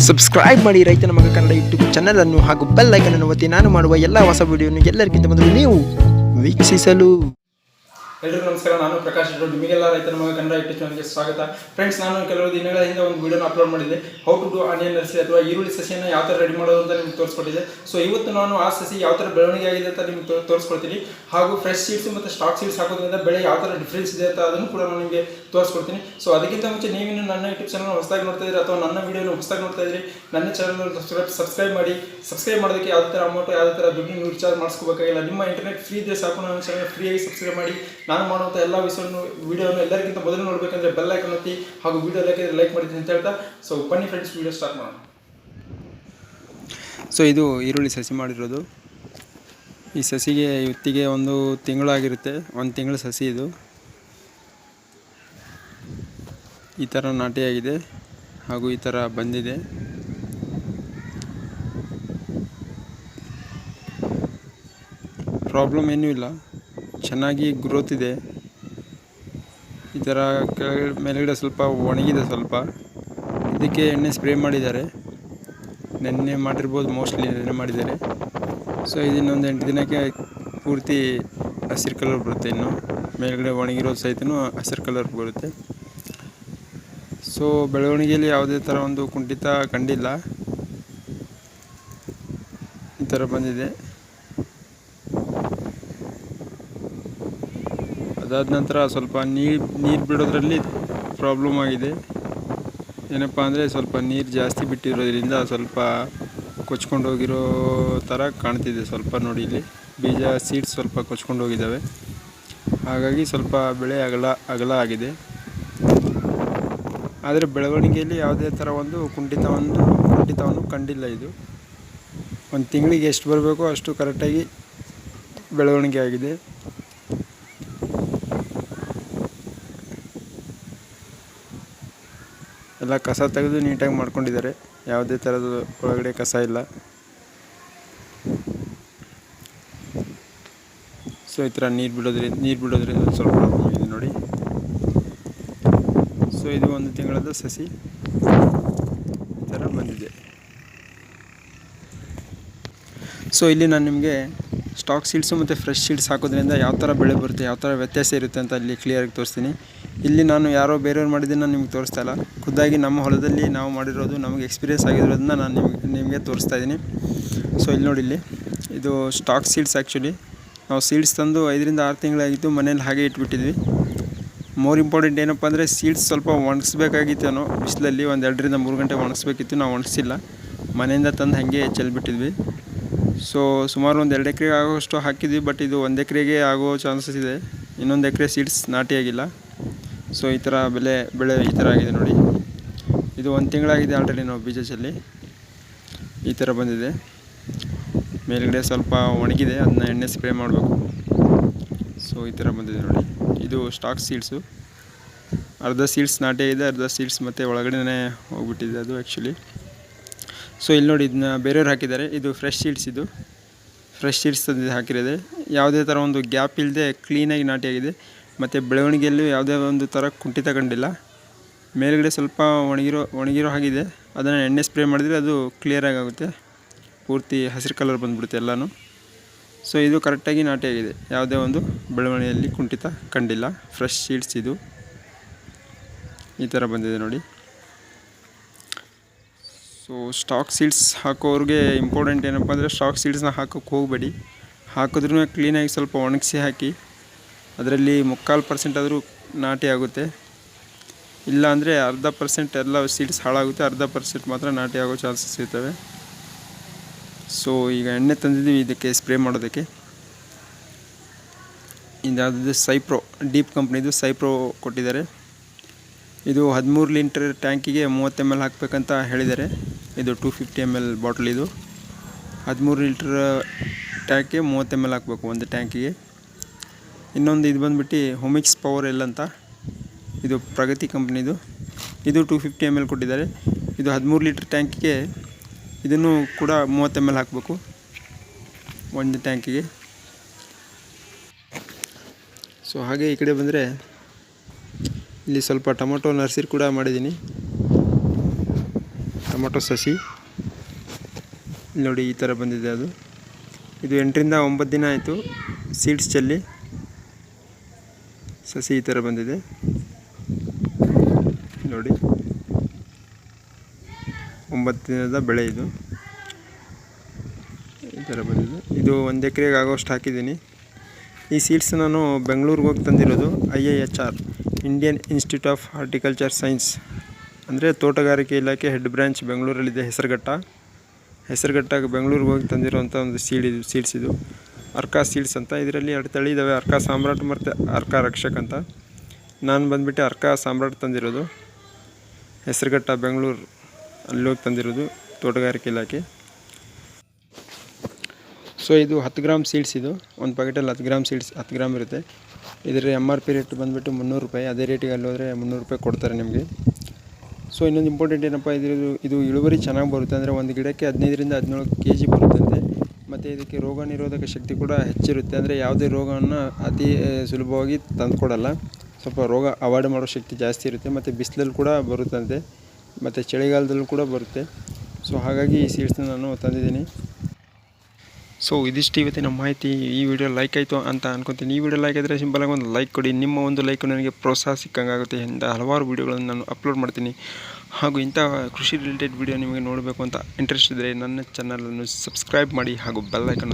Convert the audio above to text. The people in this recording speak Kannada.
ಸಬ್ಸ್ಕ್ರೈಬ್ ಮಾಡಿ ರೈತನ ಮಗ ಕನ್ನಡ ಯೂಟ್ಯೂಬ್ ಚಾನಲ್ ಅನ್ನು ಹಾಗೂ ಬೆಲ್ ಐಕಾನ್ ಅನ್ನು ಒತ್ತಿ ನಾನು ಮಾಡುವ ಎಲ್ಲ ಹೊಸ ವಿಡಿಯೋವನ್ನು ಎಲ್ಲರಿಗಿಂತ ಮೊದಲು ನೀವು ವೀಕ್ಷಿಸಲು. ಎಲ್ಲರಿಗೂ ನಮಸ್ಕಾರ. ನಾನು ಪ್ರಕಾಶ್ ನಿಮಗೆಲ್ಲ ರೈತನ ಮಗ ಕನ್ನಡ ಯೂಟ್ಯೂಬ್ ಚಾನಲ್ಗೆ ಸ್ವಾಗತ. ಫ್ರೆಂಡ್ಸ್, ನಾನು ಕೆಲವು ದಿನಗಳ ಹಿಂದೆ ಒಂದು ವಿಡಿಯೋನ ಅಪ್ಲೋಡ್ ಮಾಡಿದ್ದೆ. How to do onion nursery ಅಥವಾ ಈರುಳ್ಳಿ ಸಸಿಯನ್ನು ಯಾವ ಥರ ರೆಡಿ ಮಾಡೋದು ಅಂತ ನಿಮ್ಗೆ ತೋರಿಸ್ಕೊಟ್ಟಿದ್ದೆ. ಸೊ ಇವತ್ತು ನಾನು ಆ ಸಸಿ ಯಾವ ಥರ ಬೆಳವಣಿಗೆ ಆಗಿದೆ ಅಂತ ನಿಮ್ಗೆ ತೋರಿಸ್ಕೊಡ್ತೀನಿ. ಹಾಗೂ ಫ್ರೆಶ್ ಸೀಡ್ಸ್ ಮತ್ತು ಸ್ಟಾಕ್ ಸೀಡ್ಸ್ ಹಾಕೋದ್ರಿಂದ ಬೆಳೆ ಯಾವ ಥರ ಡಿಫ್ರೆನ್ಸ್ ಇದೆ ಅಂತ ಅದನ್ನು ಕೂಡ ನಾನು ನಿಮಗೆ ತೋರಿಸ್ಕೊಡ್ತೀನಿ. ಸೊ ಅದಕ್ಕಿಂತ ಮುಂಚೆ ನೀವಿನ್ನು ನನ್ನ ಯೂಟ್ಯೂಬ್ ಚಾನಲ್ ಹೊಸದಾಗಿ ನೋಡ್ತಾ ಇದ್ದೀರಿ ಅಥವಾ ನನ್ನ ವಿಡಿಯೋನ ಹೊಸದಾಗಿ ನೋಡ್ತಾ ಇದ್ದೀರಿ, ನನ್ನ ಚಾನಲ್ ಸಬ್ಸ್ಕ್ರೈಬ್ ಮಾಡಿ. ಸಬ್ಸ್ಕ್ರೈಬ್ ಮಾಡೋದಕ್ಕೆ ಯಾವುದೇ ಥರ ಅಮೌಂಟ್, ಯಾವುದೇ ಥರ ದುಡ್ಡು ನೀವು ರಿಚಾರ್ಜ್ ಮಾಡಿಸ್ಕೋಬೇಕಾಗಿಲ್ಲ. ನಿಮ್ಮ ಇಂಟರ್ನೆಟ್ ಫ್ರೀ ಇದ್ದರೆ ಸಾಕು. ನನ್ನ ಚಾನಲ್ ಫ್ರೀಯಾಗಿ ಸಬ್ಸ್ಕ್ರೈಬ್ ಮಾಡಿ. ನಾನು ಮಾಡುವಂಥ ಎಲ್ಲ ವಿಡಿಯೋವನ್ನು ಎಲ್ಲರಿಗಿಂತ ಮೊದಲು ನೋಡಬೇಕಂದ್ರೆ ಬೆಲ್ ಐಕಾನ್ ಒತ್ತಿ ಹಾಗೂ ವಿಡಿಯೋ ಲೈಕ್ ಮಾಡಿದ್ದೀನಿ ಅಂತ ಹೇಳ್ತಾ, ಸೊ ಬನ್ನಿ ಫ್ರೆಂಡ್ಸ್, ವಿಡಿಯೋ ಸ್ಟಾರ್ಟ್ ಮಾಡೋಣ. ಸೊ ಇದು ಈರುಳ್ಳಿ ಸಸಿ ಮಾಡಿರೋದು. ಈ ಸಸಿಗೆ ಇವತ್ತಿಗೆ ಒಂದು ತಿಂಗಳಾಗಿರುತ್ತೆ. ಒಂದು ತಿಂಗಳ ಸಸಿ ಇದು. ಈ ಥರ ನಾಟಿಯಾಗಿದೆ ಹಾಗೂ ಈ ಥರ ಬಂದಿದೆ. ಪ್ರಾಬ್ಲಮ್ ಏನೂ ಇಲ್ಲ, ಚೆನ್ನಾಗಿ ಗ್ರೋತ್ ಇದೆ. ಈ ಥರ ಮೇಲ್ಗಡೆ ಸ್ವಲ್ಪ ಒಣಗಿದೆ, ಸ್ವಲ್ಪ ಇದಕ್ಕೆ ಎಣ್ಣೆ ಸ್ಪ್ರೇ ಮಾಡಿದ್ದಾರೆ. ನೆನ್ನೆ ಮಾಡಿರ್ಬೋದು, ಮೋಸ್ಟ್ಲಿ ನೆನ್ನೆ ಮಾಡಿದ್ದಾರೆ. ಸೊ ಇದನ್ನೊಂದು 8 ದಿನಕ್ಕೆ ಪೂರ್ತಿ ಹಸಿರು ಕಲರ್ ಬರುತ್ತೆ. ಇನ್ನು ಮೇಲ್ಗಡೆ ಒಣಗಿರೋ ಸಹಿತನೂ ಹಸಿರು ಕಲರ್ ಬರುತ್ತೆ. ಸೊ ಬೆಳವಣಿಗೆಯಲ್ಲಿ ಯಾವುದೇ ಥರ ಒಂದು ಕುಂಠಿತ ಕಂಡಿಲ್ಲ. ಈ ಥರ ಬಂದಿದೆ. ಅದಾದ ನಂತರ ಸ್ವಲ್ಪ ನೀರು ಬಿಡೋದ್ರಲ್ಲಿ ಪ್ರಾಬ್ಲಮ್ ಆಗಿದೆ. ಏನಪ್ಪ ಅಂದರೆ ಸ್ವಲ್ಪ ನೀರು ಜಾಸ್ತಿ ಬಿಟ್ಟಿರೋದ್ರಿಂದ ಸ್ವಲ್ಪ ಕೊಚ್ಕೊಂಡು ಹೋಗಿರೋ ಥರ ಕಾಣ್ತಿದೆ. ಸ್ವಲ್ಪ ನೋಡಿ, ಇಲ್ಲಿ ಬೀಜ ಸೀಡ್ಸ್ ಸ್ವಲ್ಪ ಕೊಚ್ಕೊಂಡು ಹೋಗಿದ್ದಾವೆ. ಹಾಗಾಗಿ ಸ್ವಲ್ಪ ಬೆಳೆ ಅಗಲ ಆಗಿದೆ. ಆದರೆ ಬೆಳವಣಿಗೆಯಲ್ಲಿ ಯಾವುದೇ ಥರ ಒಂದು ಕುಂಠಿತವನ್ನು ಕಂಡಿಲ್ಲ. ಇದು ಒಂದು ತಿಂಗಳಿಗೆ ಎಷ್ಟು ಬರಬೇಕೋ ಅಷ್ಟು ಕರೆಕ್ಟಾಗಿ ಬೆಳವಣಿಗೆ ಆಗಿದೆ. ಎಲ್ಲ ಕಸ ತೆಗೆದು ನೀಟಾಗಿ ಮಾಡ್ಕೊಂಡಿದ್ದಾರೆ. ಯಾವುದೇ ಥರದ ಒಳಗಡೆ ಕಸ ಇಲ್ಲ. ಸೊ ಈ ಥರ ನೀರು ಬಿಡೋದ್ರಿಂದ ಸ್ವಲ್ಪ ಪ್ರಾಬ್ಲಮ್ ಇದೆ ನೋಡಿ. ಸೊ ಇದು ಒಂದು ತಿಂಗಳದ ಸಸಿ ಈ ಥರ ಬಂದಿದೆ. ಸೊ ಇಲ್ಲಿ ನಾನು ನಿಮಗೆ ಸ್ಟಾಕ್ ಸೀಡ್ಸು ಮತ್ತು ಫ್ರೆಶ್ ಸೀಡ್ಸ್ ಹಾಕೋದ್ರಿಂದ ಯಾವ ಥರ ಬೆಳೆ ಬರುತ್ತೆ, ಯಾವ ಥರ ವ್ಯತ್ಯಾಸ ಇರುತ್ತೆ ಅಂತ ಅಲ್ಲಿ ಕ್ಲಿಯರಾಗಿ ತೋರಿಸ್ತೀನಿ. ಇಲ್ಲಿ ನಾನು ಯಾರೋ ಬೇರೆಯವ್ರು ಮಾಡಿದ್ದನ್ನು ನಿಮ್ಗೆ ತೋರಿಸ್ತಾ ಇಲ್ಲ. ಖುದ್ದಾಗಿ ನಮ್ಮ ಹೊಲದಲ್ಲಿ ನಾವು ಮಾಡಿರೋದು, ನಮಗೆ ಎಕ್ಸ್ಪೀರಿಯೆನ್ಸ್ ಆಗಿರೋದನ್ನ ನಾನು ನಿಮಗೆ ತೋರಿಸ್ತಾ ಇದ್ದೀನಿ. ಸೊ ಇಲ್ಲಿ ನೋಡಿ, ಇಲ್ಲಿ ಇದು ಸ್ಟಾಕ್ ಸೀಡ್ಸ್. ಆ್ಯಕ್ಚುಲಿ ನಾವು ಸೀಡ್ಸ್ ತಂದು 5 ರಿಂದ 6 ತಿಂಗಳಾಗಿತ್ತು, ಮನೇಲಿ ಹಾಗೆ ಇಟ್ಬಿಟ್ಟಿದ್ವಿ. ಮೋರ್ ಇಂಪಾರ್ಟೆಂಟ್ ಏನಪ್ಪ ಅಂದರೆ ಸೀಡ್ಸ್ ಸ್ವಲ್ಪ ಒಣಗಿಸ್ಬೇಕಾಗಿತ್ತೇನೋ ಬಿಸಿಲಲ್ಲಿ. ಒಂದು 2 ರಿಂದ 3 ಗಂಟೆ ಒಣಗಿಸ್ಬೇಕಿತ್ತು. ನಾವು ಒಣಗಿಸಿಲ್ಲ, ಮನೆಯಿಂದ ತಂದು ಹಾಗೆ ಚೆಲ್ಬಿಟ್ಟಿದ್ವಿ. ಸೊ ಸುಮಾರು ಒಂದು 2 ಎಕರೆಗೆ ಆಗೋಷ್ಟು ಹಾಕಿದ್ವಿ. ಬಟ್ ಇದು 1 ಎಕರೆಗೆ ಆಗೋ ಚಾನ್ಸಸ್ ಇದೆ. ಇನ್ನೊಂದು ಎಕರೆ ಸೀಡ್ಸ್ ನಾಟಿಯಾಗಿಲ್ಲ. ಸೊ ಈ ಥರ ಬೆಳೆ ಈ ಥರ ಆಗಿದೆ ನೋಡಿ. ಇದು 1 ತಿಂಗಳಾಗಿದೆ ಆಲ್ರೆಡಿ ನಾವು ಬೀಜ ಚೆಲ್ಲಿ. ಈ ಥರ ಬಂದಿದೆ. ಮೇಲ್ಗಡೆ ಸ್ವಲ್ಪ ಒಣಗಿದೆ, ಅದನ್ನ ಎಣ್ಣೆ ಸ್ಪ್ರೇ ಮಾಡಬೇಕು. ಸೊ ಈ ಥರ ಬಂದಿದೆ ನೋಡಿ. ಇದು ಸ್ಟಾಕ್ ಸೀಡ್ಸು. ಅರ್ಧ ಸೀಡ್ಸ್ ನಾಟಿಯಾಗಿದೆ, ಅರ್ಧ ಸೀಡ್ಸ್ ಮತ್ತು ಒಳಗಡೆ ಹೋಗ್ಬಿಟ್ಟಿದೆ ಅದು ಆ್ಯಕ್ಚುಲಿ. ಸೊ ಇಲ್ಲಿ ನೋಡಿ, ಇದನ್ನ ಬೇರೆಯವ್ರು ಹಾಕಿದ್ದಾರೆ. ಇದು ಫ್ರೆಶ್ ಸೀಡ್ಸ್. ಇದು ಫ್ರೆಶ್ ಸೀಡ್ಸ್ ತಂದಿದ್ದು ಹಾಕಿರೋದೆ. ಯಾವುದೇ ಥರ ಒಂದು ಗ್ಯಾಪ್ ಇಲ್ಲದೆ ಕ್ಲೀನಾಗಿ ನಾಟಿಯಾಗಿದೆ. ಮತ್ತು ಬೆಳವಣಿಗೆಯಲ್ಲೂ ಯಾವುದೇ ಒಂದು ಥರ ಕುಂಠಿತ ಕಂಡಿಲ್ಲ. ಮೇಲ್ಗಡೆ ಸ್ವಲ್ಪ ಒಣಗಿರೋ ಆಗಿದೆ. ಅದನ್ನು ಎಣ್ಣೆ ಸ್ಪ್ರೇ ಮಾಡಿದರೆ ಅದು ಕ್ಲಿಯರಾಗಿ ಆಗುತ್ತೆ. ಪೂರ್ತಿ ಹಸಿರು ಕಲರ್ ಬಂದುಬಿಡುತ್ತೆ ಎಲ್ಲನೂ. ಸೊ ಇದು ಕರೆಕ್ಟಾಗಿ ನಾಟಿಯಾಗಿದೆ. ಯಾವುದೇ ಒಂದು ಬೆಳವಣಿಗೆಯಲ್ಲಿ ಕುಂಠಿತ ಕಂಡಿಲ್ಲ. ಫ್ರೆಶ್ ಸೀಡ್ಸ್ ಇದು ಈ ಥರ ಬಂದಿದೆ ನೋಡಿ. ಸೊ ಸ್ಟಾಕ್ ಸೀಡ್ಸ್ ಹಾಕೋರಿಗೆ ಇಂಪಾರ್ಟೆಂಟ್ ಏನಪ್ಪ ಅಂದರೆ, ಸ್ಟಾಕ್ ಸೀಡ್ಸ್ನ ಹಾಕೋಕ್ಕೆ ಹೋಗಬೇಡಿ. ಹಾಕಿದ್ರೂ ಕ್ಲೀನಾಗಿ ಸ್ವಲ್ಪ ಒಣಗಿಸಿ ಹಾಕಿ. ಅದರಲ್ಲಿ 3/4% ಆದರೂ ನಾಟಿ ಆಗುತ್ತೆ. ಇಲ್ಲ ಅಂದರೆ 1/2% ಎಲ್ಲ ಸೀಡ್ಸ್ ಹಾಳಾಗುತ್ತೆ, 1/2% ಮಾತ್ರ ನಾಟಿ ಆಗೋ ಚಾನ್ಸಸ್ ಇರ್ತವೆ. ಸೊ ಈಗ ಎಣ್ಣೆ ತಂದಿದ್ದೀವಿ ಇದಕ್ಕೆ ಸ್ಪ್ರೇ ಮಾಡೋದಕ್ಕೆ. ಇದಾದ ಸೈಪ್ರೋ, ಡೀಪ್ ಕಂಪ್ನಿದು ಸೈಪ್ರೋ ಕೊಟ್ಟಿದ್ದಾರೆ. ಇದು 13 ಲೀಟರ್ ಟ್ಯಾಂಕಿಗೆ 30 ml ಹಾಕಬೇಕಂತ ಹೇಳಿದ್ದಾರೆ. ಇದು 250 ml ಬಾಟಲ್. ಇದು 13 ಲೀಟ್ರ್ ಟ್ಯಾಂಕಿಗೆ 30 ml ಹಾಕಬೇಕು ಒಂದು ಟ್ಯಾಂಕಿಗೆ. ಇನ್ನೊಂದು ಇದು ಬಂದುಬಿಟ್ಟು ಹೊಮಿಕ್ಸ್ ಪವರ್ ಎಲ್ ಅಂತ, ಇದು ಪ್ರಗತಿ ಕಂಪ್ನಿದು. ಇದು 250 ml ಕೊಟ್ಟಿದ್ದಾರೆ. ಇದು 13 ಲೀಟ್ರ್ ಟ್ಯಾಂಕಿಗೆ ಇದನ್ನು ಕೂಡ 30 ml ಹಾಕಬೇಕು ಒಂದು ಟ್ಯಾಂಕಿಗೆ. ಸೊ ಹಾಗೆ ಈ ಕಡೆ ಬಂದರೆ ಇಲ್ಲಿ ಸ್ವಲ್ಪ ಟೊಮೊಟೊ ನರ್ಸರಿ ಕೂಡ ಮಾಡಿದ್ದೀನಿ. ಟೊಮೊಟೊ ಸಸಿ ಇಲ್ಲಿ ನೋಡಿ ಈ ಥರ ಬಂದಿದೆ. ಅದು ಇದು 8ರಿಂದ 9 ದಿನ ಆಯಿತು ಸೀಡ್ಸ್ ಚೆಲ್ಲಿ. ಸಸಿ ಈ ಥರ ಬಂದಿದೆ ನೋಡಿ, 9 ದಿನದ ಬೆಳೆ ಇದು. ಈ ಥರ ಬಂದಿದೆ. ಇದು 1 ಎಕರೆಗೆ ಆಗೋಷ್ಟು ಹಾಕಿದ್ದೀನಿ. ಈ ಸೀಡ್ಸ್ ನಾನು ಬೆಂಗಳೂರಿಗೆ ಹೋಗಿ ತಂದಿರೋದು. IIHR Indian institute of horticulture science ಅಂದರೆ ತೋಟಗಾರಿಕೆ ಇಲಾಖೆ ಹೆಡ್ ಬ್ರ್ಯಾಂಚ್ ಬೆಂಗಳೂರಲ್ಲಿದೆ. ಹೆಸರುಘಟ್ಟ ಬೆಂಗಳೂರಿಗೆ ಹೋಗಿ ತಂದಿರೋಂಥ ಒಂದು ಸೀಡ್ಸ್ ಇದು. ಅರ್ಕಾ ಸೀಡ್ಸ್ ಅಂತ. ಇದರಲ್ಲಿ 2 ತಳಿ ಇದ್ದಾವೆ, ಅರ್ಕಾ ಸಾಮ್ರಾಟ್ ಮತ್ತು ಅರ್ಕಾ ರಕ್ಷಕ್ ಅಂತ. ನಾನು ಬಂದುಬಿಟ್ಟು ಅರ್ಕಾ ಸಾಮ್ರಾಟ್ ತಂದಿರೋದು. ಹೆಸರುಘಟ್ಟ ಬೆಂಗಳೂರು ಅಲ್ಲಿ ಹೋಗಿ ತಂದಿರೋದು, ತೋಟಗಾರಿಕೆ ಇಲಾಖೆ. ಸೊ ಇದು 10 ಗ್ರಾಮ್ ಸೀಡ್ಸ್. ಇದು ಒಂದು ಪ್ಯಾಕೆಟಲ್ಲಿ 10 ಗ್ರಾಮ್ ಸೀಡ್ಸ್ 10 ಗ್ರಾಮ್ ಇರುತ್ತೆ. ಇದರ MRP ರೇಟ್ ಬಂದುಬಿಟ್ಟು 300 ರೂಪಾಯಿ. ಅದೇ ರೇಟಿಗೆ ಅಲ್ಲಿ ಹೋದರೆ 300 ರೂಪಾಯಿ ಕೊಡ್ತಾರೆ ನಿಮಗೆ. ಸೊ ಇನ್ನೊಂದು ಇಂಪಾರ್ಟೆಂಟ್ ಏನಪ್ಪ, ಇದು ಇಳುವರಿ ಚೆನ್ನಾಗಿ ಬರುತ್ತೆ. ಅಂದರೆ ಒಂದು ಗಿಡಕ್ಕೆ 15ರಿಂದ 17 kg ಬರುತ್ತಂತೆ. ಮತ್ತು ಇದಕ್ಕೆ ರೋಗ ನಿರೋಧಕ ಶಕ್ತಿ ಕೂಡ ಹೆಚ್ಚಿರುತ್ತೆ. ಅಂದರೆ ಯಾವುದೇ ರೋಗವನ್ನು ಅತಿ ಸುಲಭವಾಗಿ ತಂದುಕೊಡಲ್ಲ. ಸ್ವಲ್ಪ ರೋಗ ಅವಾಯ್ಡ್ ಮಾಡೋ ಶಕ್ತಿ ಜಾಸ್ತಿ ಇರುತ್ತೆ. ಮತ್ತು ಬಿಸಿಲಲ್ಲಿ ಕೂಡ ಬರುತ್ತಂತೆ, ಮತ್ತು ಚಳಿಗಾಲದಲ್ಲೂ ಕೂಡ ಬರುತ್ತೆ. ಸೊ ಹಾಗಾಗಿ ಈ ಸೀಡ್ಸ್ನ ನಾನು ತಂದಿದ್ದೀನಿ. ಸೊ ಇದಿಷ್ಟು ಇವತ್ತಿನ ಮಾಹಿತಿ. ಈ ವಿಡಿಯೋ ಲೈಕ್ ಆಯಿತು ಅಂತ ಅನ್ಕೊತೀನಿ. ಈ ವಿಡಿಯೋ ಲೈಕ್ ಆದರೆ ಸಿಂಪಲಾಗಿ ಒಂದು ಲೈಕ್ ಕೊಡಿ. ನಿಮ್ಮ ಒಂದು ಲೈಕ್ ನನಗೆ ಪ್ರೋತ್ಸಾಹ ಸಿಕ್ಕಂಗಾಗುತ್ತೆ. ಇಂಥ ಹಲವಾರು ವೀಡಿಯೋಗಳನ್ನು ನಾನು ಅಪ್ಲೋಡ್ ಮಾಡ್ತೀನಿ. ಹಾಗೂ ಇಂಥ ಕೃಷಿ ರಿಲೇಟೆಡ್ ವಿಡಿಯೋ ನಿಮಗೆ ನೋಡಬೇಕು ಅಂತ ಇಂಟ್ರೆಸ್ಟ್ ಇದ್ದರೆ ನನ್ನ ಚಾನಲನ್ನು ಸಬ್ಸ್ಕ್ರೈಬ್ ಮಾಡಿ ಹಾಗೂ ಬೆಲ್ ಐಕನ್